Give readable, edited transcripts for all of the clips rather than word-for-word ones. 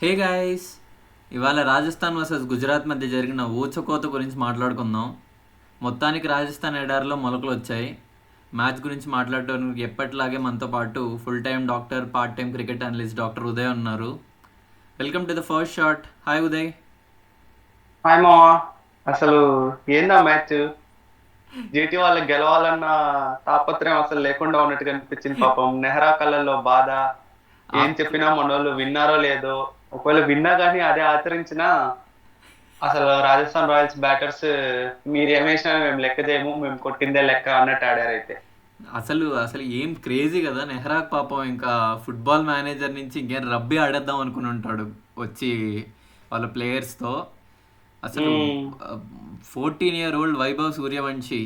Hey guys, ఇవాళ Rajasthan versus Gujarat మధ్య జరిగిన ఊచకోత గురించి మాట్లాడుకుందాం. మొత్తానికి రాజస్థాన్ ఎడారిలో మొలకలు వచ్చాయి. మ్యాచ్ గురించి మాట్లాడడానికి ఎప్పటిలాగే మనతో పాటు full time doctor, part time cricket analyst doctor Uday ఉన్నారు. Welcome to the first shot. Hi Uday. Hi మావా. అసలు ఏందా మ్యాచ్? జీటీ వాళ్ళకి గెలవాలన్న తాపత్రయం అసలు లేకుండా ఉన్నట్టు కనిపించింది. పాపం నెహ్రా కళ్ళల్లో బాధ. ఏం ఆఫ్టర్ చెప్పినా మనోళ్ళు విన్నారో లేదో, ఒకవేళ విన్నా కానీ అదే ఆచరించినా అసలు రాజస్థాన్ రాయల్స్ బ్యాటర్స్ మీరు ఏమేసినా మేము లెక్క చేయము, మేము కొట్టిందే లెక్క అన్నట్టు ఆడారు అయితే. అసలు అసలు ఏం క్రేజీ కదా. నెహ్రాక్ పాపం ఇంకా ఫుట్బాల్ మేనేజర్ నుంచి ఇంకేం రబ్బీ ఆడేద్దాం అనుకుని ఉంటాడు వచ్చి వాళ్ళ ప్లేయర్స్తో. అసలు ఉమ్, 14-year-old Vaibhav Suryavanshi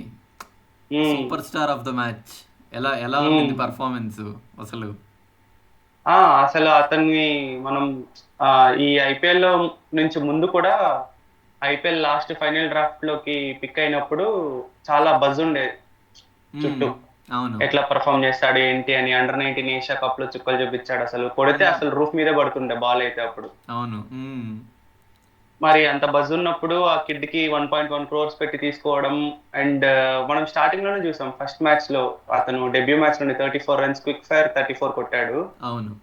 um, super star of the match. ఎలా ఎలా ఉమ్. ఉండింది పర్ఫార్మెన్స్ అసలు? ఆ అసలు అతన్ని మనం ఆ ఈ ఐపీఎల్ లో నుంచి ముందు కూడా ఐపీఎల్ లాస్ట్ ఫైనల్ డ్రాఫ్ట్ లోకి పిక్ అయినప్పుడు చాలా బజ్ ఉండే మ్మ్. చుట్టూ. అవును. ఎట్లా పర్ఫామ్ చేస్తాడు ఏంటి అని, అండర్ 19 ఏషియా కప్ లో చుక్కలు చూపించాడు. అసలు కొడితే మ్మ్. అసలు రూఫ్ మీదే పడుతుండే బాల్ అయితే అప్పుడు. అవును. మ్మ్. మరి అంత బజ్ ఉన్నప్పుడు ఆ కిడ్ కి 1.1 crores పెట్టి తీసుకోవడం. అండ్ మనం స్టార్టింగ్ లోనే చూసాం ఫస్ట్ మ్యాచ్ లో అతను డెబ్యూ మ్యాచ్ నుండి 34 runs క్విక్ ఫైర్ 34 కొట్టాడు. అవును.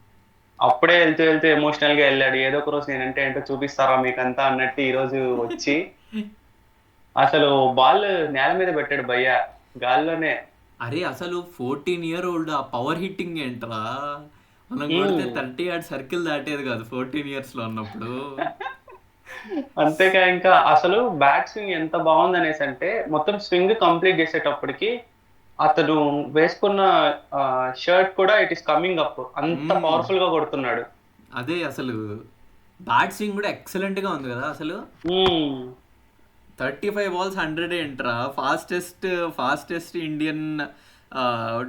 అప్పుడే వెళ్తూ వెళ్తూ ఎమోషనల్ గా వెళ్ళాడు. ఏదో ఒక రోజు నేనంటే ఏంటో చూపిస్తారా మీకంతా అన్నట్టు ఈ రోజు వచ్చి అసలు బాల్ నేల మీద పెట్టాడు భయ్య, గాల్లోనే. అరే అసలు 14-year-old ఆ పవర్ హిట్టింగ్ ఏంట్రా? మనం కొడితే హ్మ్. 30 యార్డ్ సర్కిల్ దాటేది కాదు 14 yearsలో ఉన్నప్పుడు. అంతేకా ఇంకా అసలు బ్యాట్ స్వింగ్ ఎంత బాగుంది అనేసి అంటే మొత్తం స్వింగ్ కంప్లీట్ చేసేటప్పటికి అతను వేసుకున్న షర్ట్ కూడా ఇట్ ఈస్ కమింగ్ అప్, అంత మ్మ్. పవర్ఫుల్ గా కొడుతున్నాడు. అదే అసలు బ్యాట్ స్వింగ్ కూడా ఎక్సలెంట్గా ఉంది కదా అసలు. హ్మ్. 35 balls 100 ఏంట్రా? Fastest Indian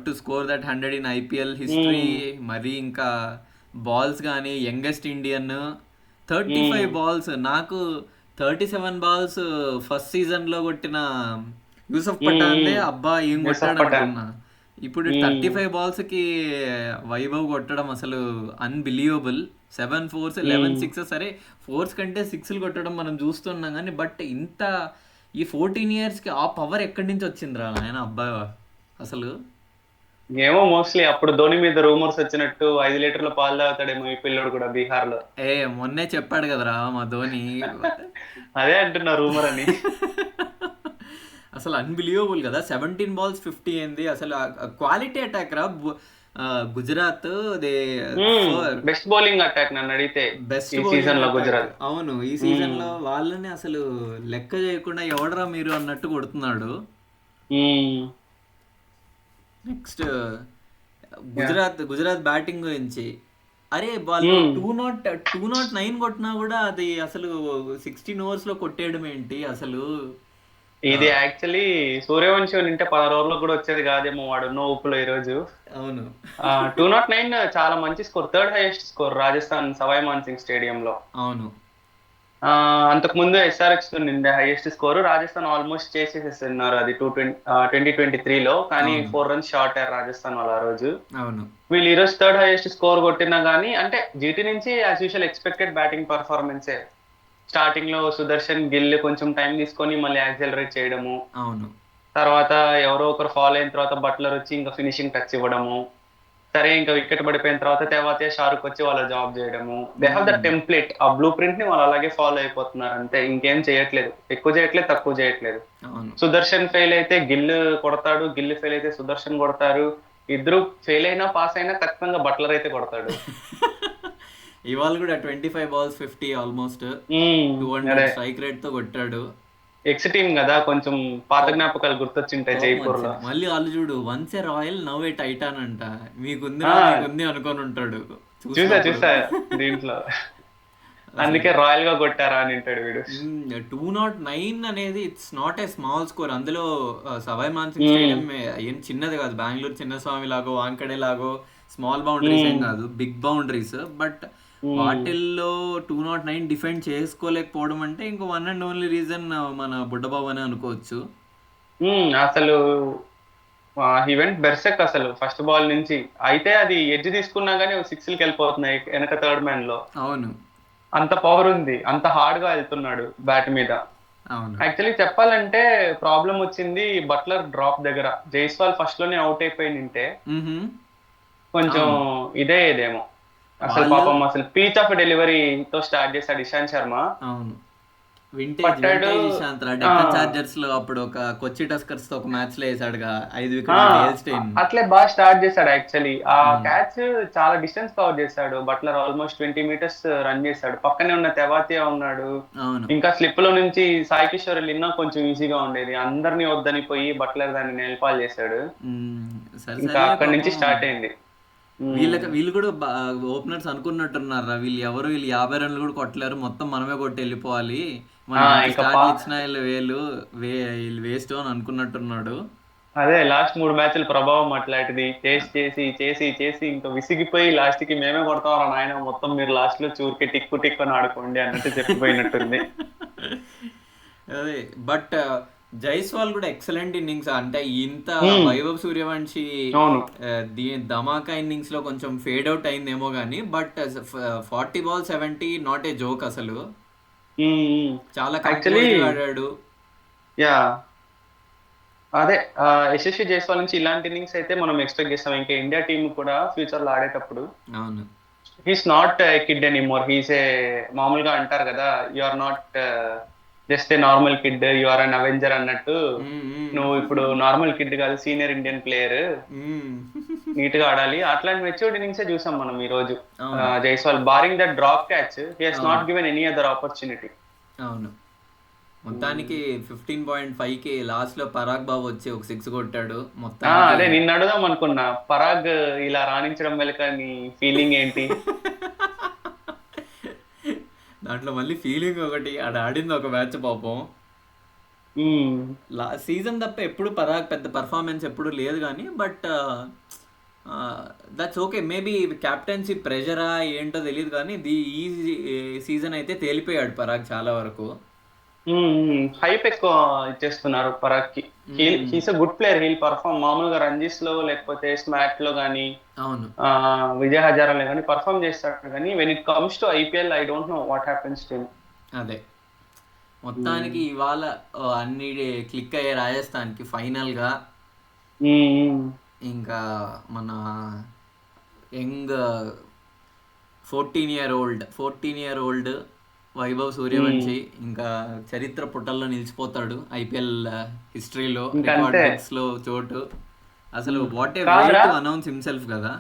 to score that 100 in IPL history. హ్మ్. మరి ఇంకా బాల్స్ కానీ యంగెస్ట్ ఇండియన్. థర్టీ హ్మ్. ఫైవ్ బాల్స్ నాకు 37 balls ఫస్ట్ సీజన్లో కొట్టిన యూసఫ్ పఠాన్దే హ్మ్. అబ్బా ఏం యూసఫ్ కొట్టాడు పఠాన్. అనుకున్నా. ఇప్పుడు థర్టీ హ్మ్. ఫైవ్ బాల్స్కి వైభవ్ కొట్టడం అసలు అన్బిలీవబుల్. 7 4s 11 హ్మ్. 6 సరే. ఫోర్స్ కంటే సిక్స్లు కొట్టడం మనం చూస్తున్నాం కానీ బట్ ఇంత ఈ 14 yearsకి ఆ పవర్ ఎక్కడి నుంచి వచ్చిందిరా నాయన అబ్బా అసలు. ఏమో మోస్ట్లీ అప్పుడు ధోని మీద రూమర్స్ వచ్చినట్టు 5 లీటర్ల పాలు తాగుతాడేమో ఈ పిల్లోడు కూడా బీహార్ లో. ఏ మొన్నే చెప్పాడు కదరా మా ధోని. అదే అంటున్నా రూమర్ అని. అసలు అన్బిలీవబుల్ కదా. 17 balls 50 ఏంది అసలు. క్వాలిటీ అటాక్ రా. Gujarat they for best bowling attack నన్ను అడిగితే బెస్ట్ ఈ సీజన్ బౌలింగ్ లో అటాక్. గుజరాత్. అవును, ఈ హ్మ్. సీజన్లో వాళ్ళని అసలు లెక్క చేయకుండా ఎవడరా మీరు అన్నట్టు కొడుతున్నాడు. హ్మ్. Next yeah. గుజరాత్ బ్యాటింగ్ గురించి. అరే వాళ్ళు హ్మ్. 209 కొట్టినా కూడా అది అసలు 16 ఓవర్స్లో కొట్టేయడం ఏంటి అసలు? ఆ, ఇది యాక్చువల్లీ సూర్యవంశి ఉంటే 10 ఓవర్లకు కూడా వచ్చేది కాదేమో వాడున్న ఊపులో ఈ రోజు. అవును. 209 చాలా మంచి score, third highest score Rajasthan Savoy Man Singh స్టేడియంలో. అవును. ఆ అంతకు ముందు ఎస్ఆర్హెచ్ నిండే హైయెస్ట్ స్కోర్ రాజస్థాన్ ఆల్మోస్ట్ చేసేసేస్తున్నారు అది 2023లో. కానీ అవును. 4 runs షార్ట్ అయ్యారు రాజస్థాన్ వాళ్ళు ఆ రోజు. అవును. వీళ్ళు ఈ రోజు థర్డ్ హైయెస్ట్ స్కోర్ కొట్టినా కానీ అంటే జీటీ నుంచి యాజ్ యూజువల్ ఎక్స్పెక్టెడ్ బ్యాటింగ్ పర్ఫార్మెన్సే. స్టార్టింగ్ లో సుదర్శన్ గిల్ కొంచెం టైం తీసుకొని మళ్ళీ యాక్సెలరేట్ చేయడము. అవును. తర్వాత ఎవరో ఒకరు ఫాలో అయిన తర్వాత బట్లర్ వచ్చి ఇంకా ఫినిషింగ్ టచ్ ఇవ్వడము. సరే ఇంకా వికెట్ పడిపోయిన తర్వాత షారుక్ వచ్చి వాళ్ళ జాబ్ చేయడము. They have the hmm. Template, ఆ బ్లూ ప్రింట్ ని వాళ్ళు అలాగే ఫాలో అయిపోతున్నారు అంతే. ఇంకేం చేయట్లేదు, ఎక్కువ చేయట్లేదు, తక్కువ చేయట్లేదు. అవును. సుదర్శన్ ఫెయిల్ అయితే గిల్ కొడతాడు, గిల్ ఫెయిల్ అయితే సుదర్శన్ కొడతారు. ఇద్దరు ఫెయిల్ అయినా పాస్ అయినా ఖచ్చితంగా బట్లర్ అయితే కొడతాడు. ఇవాళ కూడా 25 balls 50 ఆల్మోస్ట్ టూ అదే. హండ్రెడ్ స్ట్రైక్ రేట్తో కొట్టాడు. ఎక్స్ టీమ్ కదా, కొంచెం పాత కోపం జ్ఞాపకాలు గుర్తొచ్చింటాయి కోపం జైపూర్ లో. వచ్చింది మళ్ళీ. వాళ్ళు చూడు, వన్స్ ఏ రాయల్ నవ్ ఏ టైటాన్ అంట. ఆ మీకుందిరా మీకుంది అనుకొని ఉంటాడు చూసా చూసినప్పుడు. చూసా దీంట్లో. అసలు అందుకే రాయల్ గా కొట్టారా అని అంటాడు వీడు. 209 అనేది it's not a small score. అందులో సవాయ్ మాన్సింగ్ ఉమ్, స్టేడియం ఏం చిన్నది కాదు. బెంగళూరు చిన్నస్వామి లాగో వాంకడే లాగో స్మాల్ బౌండరీస్ ఏం ఉమ్, కాదు, బిగ్ బౌండరీస్. బట్ ఉమ్, వాటిల్లో 209 డిఫెండ్ చేసుకోలేకపోవడం అంటే ఇంకో వన్ అండ్ ఓన్లీ రీజన్ మన బుడ్డబాబు అని అనుకోవచ్చు. అసలు ఈవెంట్ బెర్సెక్ అసలు ఫస్ట్ బాల్ నుంచి. అయితే అది ఎడ్జ్ తీసుకున్నా గానీ సిక్స్లకి వెళ్ళిపోతున్నాయి వెనక థర్డ్ మ్యాన్ లో. అవును. అంత పవర్ ఉంది, అంత హార్డ్ గా వెళ్తున్నాడు బ్యాట్ మీద. అవును. యాక్చువల్లీ చెప్పాలంటే ప్రాబ్లం వచ్చింది బట్లర్ డ్రాప్ దగ్గర. జైస్వాల్ ఫస్ట్ లోనే అవుట్ అయిపోయింటే మ్హూ. కొంచెం అవును. ఇదేమో. అసలు వాళ్ళు పాపం అసలు పీచ్ ఆఫ్ డెలివరీతో స్టార్ట్ చేశాడు ఇషాంత్ శర్మ. అవును. వింటేజ్ పట్టాడు. వింటేజ్ ఇషాంత్ రా. ఆ డెక్కన్ చార్జర్స్ లో అప్పుడు ఒక కొచ్చి టస్కర్స్ తో ఒక మ్యాచ్ లో వేసాడుగా 5 ఆ వికెట్లు డేల్ స్టెయిన్. అట్లే బాగా స్టార్ట్ చేశాడు యాక్చువల్లీ. ఆ అవును. క్యాచ్ చాలా డిస్టెన్స్ కవర్ చేశాడు బట్లర్, ఆల్మోస్ట్ 20 meters రన్ చేశాడు. పక్కనే ఉన్న తెవాతియా ఉన్నాడు. అవును. ఇంకా స్లిప్ లో నుంచి సాయి కిషోర్ వెళ్ళినా కొంచెం ఈజీగా ఉండేది. అందరినీ వద్దని పోయి బట్లర్ దాన్ని నేల్పాల్ చేశాడు. మ్మ్. సరే ఇంకా సర్లే అక్కడి నుంచి పాపం. స్టార్ట్ అయింది. వీళ్ళు కూడా ఓపెనర్స్ అనుకున్నట్టున్నారా, వీళ్ళు 50 రన్లు కూడా కొట్టలేరు, మొత్తం మనమే కొట్టి వెళ్ళిపోవాలి, మనం ఎంత ఇంకా స్టార్ట్లు ఇచ్చినా వీళ్ళు వేస్ట్ అని అనుకున్నట్టున్నాడు. అదే లాస్ట్ 3 మ్యాచ్ల ప్రభావం అట్లాంటిది. చేసి చేసి చేసి చేసి ఇంకా విసిగిపోయి లాస్ట్ కి మేమే కొడతాం నాయన, మొత్తం మీరు లాస్ట్ లో చూరికే టిక్కు టిక్కు అని ఆడుకోండి అన్నట్టు చెప్పిపోయినట్టుంది. అదే. బట్ జైస్వాల్ కూడా ఎక్సలెంట్ ఇన్నింగ్స్. అంటే ఇంత హ్మ్, వైభవ్ సూర్యవంశి అవును. ధమాకా ఇన్నింగ్స్ లో కొంచెం ఫేడ్ అవుట్ అయిందేమో కానీ, but 40 balls 70 not a joke అసలు. చాలా యాక్చువల్లీ కంపోజ్డ్ గా ఆడాడు. యా అదే యశస్వి జైస్వాల్ నుంచి ఇలాంటి ఇన్నింగ్స్ అయితే మనం ఎక్స్పెక్ట్ చేస్తాం. ఇంకా ఇండియా టీం కూడా ఫ్యూచర్ లో ఆడేటప్పుడు అవును. He's not kid anymore. He's a మామూలుగా అంటారు కదా, you are not just a normal kid, you are an avenger అన్నట్టు. Hmm, hmm. నువ్వు ఇప్పుడు నార్మల్ కిడ్ కాదు, senior Indian player, hmm. Neat గా ఆడాలి. అట్లాంటి మెచ్యూర్డ్ ఇన్నింగ్సే చూసాం మనం ఈ రోజు. అవును. Jaiswal barring that drop catch, he he's అవును. Not given any other opportunity. అవును. మొత్తానికి 15.5కి లాస్ట్ లో పరాగ్ బాబు వచ్చి ఒక 6 కొట్టాడు మొత్తానికి. అదే నిన్ను అడుగుదాం అనుకున్నా, పరాగ్ ఇలా రాణించడం వెనుక నీ ఫీలింగ్ ఏంటి? దాంట్లో మళ్ళీ ఫీలింగ్ ఒకటి, ఆడింది ఒక మ్యాచ్ పాపం. మ్మ్. సీజన్ తప్ప ఎప్పుడు పరాగ్ పెద్ద పర్ఫార్మెన్స్ ఎప్పుడు లేదు కానీ, but that's okay. Maybe captaincy ప్రెషరా ఏంటో తెలియదు కానీ ఈ సీజన్ అయితే తేలిపోయాడు పరాగ్ చాలా వరకు. హైప్ ఎక్కువ ఇచ్చేస్తున్నారు పరాగ్ కి. Hmm. He's a good player, he'll perform. మామూలుగా రంజీస్ లో లేకపోతే స్మాట్ లో కానీ అవును. విజయ్ హజారాలో కానీ పర్ఫార్మ్ చేస్తాడు. కానీ when it comes to IPL I don't know what happens to him. అదే. మొత్తానికి ఇవాళ అన్ని క్లిక్ అయ్యే రాజస్థాన్కి ఫైనల్గా. ఇంకా మన యంగ్ 14-year-old వైభవ్ సూర్యవంశి ఇంకా చరిత్ర పుటల్లో నిలిచిపోతాడు ఐపీఎల్ హిస్టరీలో, రికార్డ్ ఇంకంతే. బుక్స్ లో చోటు. అసలు వాట్ ఏ వే కాదురా, టు అనౌన్స్ హిమ్సెల్ఫ్ కదా.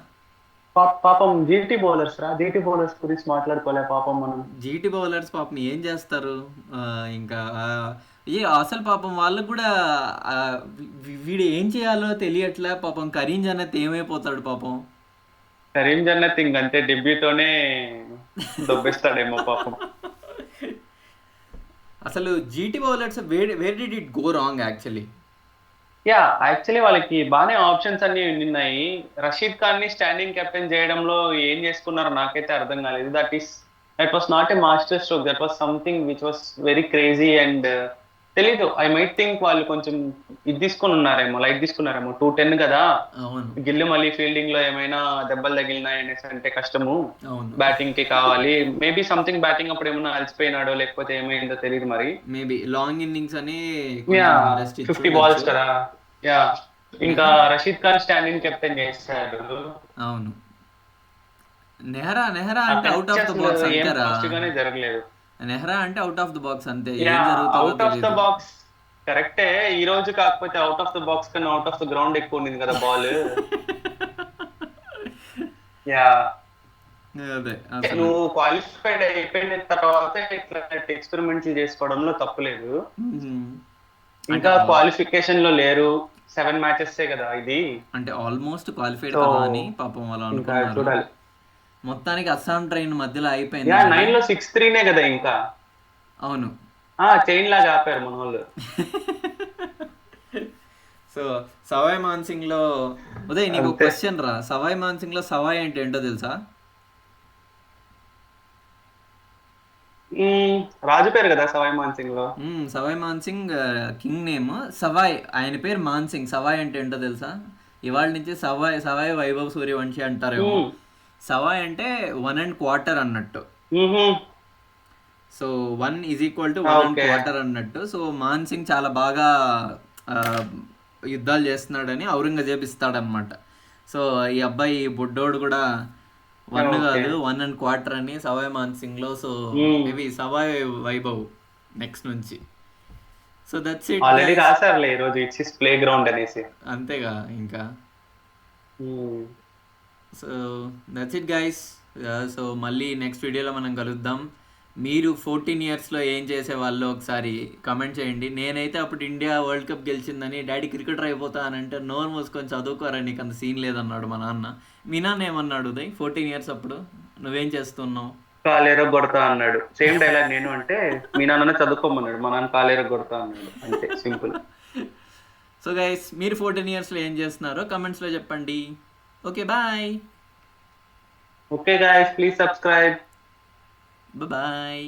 పాపం జీటీ బౌలర్స్ జీటీ బౌలర్స్ గురించి మాట్లాడుకోలే పాపం మనం. జీటీ బౌలర్స్ పాపం ఏం చేస్తారు. ఇంకా అసలు పాపం వాళ్ళకు కూడా ఆ, వీడు ఏం చేయాలో తెలియట్లే పాపం. కరీం జన్నత్ ఏమైపోతాడు పాపం. కరీం జన్నత్ ఇంకంతే, డెబ్యూతోనే దొబ్బేస్తాడేమో పాపం. అసలు GT bowlers where did it go wrong actually. Actually వాళ్ళకి బాగానే ఆప్షన్స్ అన్ని ఉన్నాయి. రషీద్ ఖాన్ ని స్టాండింగ్ కెప్టెన్ చేయడంలో ఏం చేసుకున్నారో నాకైతే అర్థం కాలేదు. That was not a master stroke, that was something which was very crazy. And తెలీదు, ఐ మైట్ థింక్ వాళ్ళు కొంచెం ఇది తీసుకుని ఉన్నారేమో, లైట్ తీసుకున్నారేమో. 210 కదా, అవును. గిల్లు మళ్ళీ ఫీల్డింగ్ లో ఏమైనా దెబ్బలు తగిలినాయి అనేసి అంటే కష్టము, అవును. బ్యాటింగ్ కి కావాలి. మేబీ సంథింగ్ బ్యాటింగ్ అప్పుడు ఏమైనా అలసిపోయినాడో లేకపోతే ఏమైందో తెలియదు మరి. మేబీ లాంగ్ ఇన్నింగ్స్ అని యా కొంచెం రెస్ట్ 50 ఇచ్చుండొచ్చు. balls కదా. యా ఇంకా నెహ్రా. రషీద్ ఖాన్ స్టాండింగ్ కెప్టెన్ చేశాడు. అవును. నెహ్రా అంటే అవుట్ అక్కడ ఆఫ్ ద అసలు బాక్స్ ఏం అంతేరా. ఫాస్ట్ గానే జరగలేదు. నెహ్రా అంటే అవుట్ ఆఫ్ ద బాక్స్ అంతే, యా ఏం జరుగుతుందో అవుట్ ఆఫ్ ద తెలీదు. బాక్స్ కరెక్టే. ఈ రోజు కాకపోతే అవుట్ ఆఫ్ ద బాక్స్ కన్నా అవుట్ ఆఫ్ ద గ్రౌండ్ ఎక్కువ ఉండింది కదా బాల్. యా అదే అసలు. నువ్వు క్వాలిఫైడ్ అయిపోయిన తర్వాత ఇట్లా ఎక్స్పెరిమెంట్లు చేసుకోవడంలో తప్పులేదు. మ్మ్. అంటే ఇంకా క్వాలిఫికేషన్ లో లేరు, 7 matches కదా ఇది. అంటే ఆల్మోస్ట్ క్వాలిఫైడ్ సో కదా అని పాపం వాళ్ళు ఇంకా అనుకున్నారు. చూడాలి. మొత్తానికి అస్సాం ట్రైన్ మధ్యలో అయిపోయింది మరి. 9 లో 6-3 కదా ఇంకా. అవును. చైన్ లాగా ఆపారు మన వాళ్ళు. సో సవాయ్ మాన్సింగ్ లో ఉదయ్ నీకు అంతే. క్వశ్చన్ రా. సవాయ్ మాన్సింగ్ లో సవాయ్ అంటే ఏంటో తెలుసా? రాజు పేరు కదా సవాయ్ మాన్సింగ్ లో. Savoy Man Singh king name Savoy, ఆయన పేరు మాన్సింగ్. సవాయ్ అంటే ఏంటో తెలుసా? ఇవాళ నుంచి సవాయ్ సవాయ్ వైభవ్ సూర్యవంశి అంటారేమో. మ్మ్. సవాయ్ అంటే 1 1/4 అన్నట్టు. మ్హూ. So 1 = 1 1/4 okay. అన్నట్టు. సో మాన్ సింగ్ చాలా బాగా ఆ, యుద్ధాలు చేస్తున్నాడని ఔరంగజేబ్ ఇస్తాడనమాట. సో ఈ అబ్బాయి బుడ్డోడు కూడా 1 ఓకే. కాదు 1 1/4 అని సవాయ్ మాన్ సింగ్లో. So um. ఇవి సవాయ్ వైభవ్ నెక్స్ట్ నుంచి. So that's it already guys. రాశారులే ఈరోజు ఇట్స్ హిస్ ప్లే గ్రౌండ్ అనేసి. అంతేగా ఇంకా. Um. So that's it guys. So మళ్ళీ నెక్స్ట్ వీడియోలో మనం కలుద్దాం. మీరు 14 ఇయర్స్లో ఏం చేసేవాళ్ళు ఒకసారి కమెంట్ చేయండి. నేనైతే అప్పుడు ఇండియా వరల్డ్ కప్ గెలిచిందని డాడీ క్రికెటర్ అయిపోతా అని అంటే నోరు మూసుకొని చదువుకోరా నీకు అంత సీన్ లేదన్నాడు మా నాన్న. మీ నాన్న ఏమన్నాడు ఉదయ్ 14 ఇయర్స్ అప్పుడు నువ్వేం చేస్తున్నావు? కాలేరో కొడతా అన్నాడు. సేమ్ డైలాగ్ నేను అంటే, మీ నాన్న చదువుకోమన్నాడు, మా నాన్న కాలేరో కొడతా అన్నాడు. అంతే, సింపుల్. సో గైస్ మీరు 14 ఇయర్స్లో ఏం చేస్తున్నారో కమెంట్స్లో చెప్పండి. Okay bye. Okay guys, please subscribe. Bye.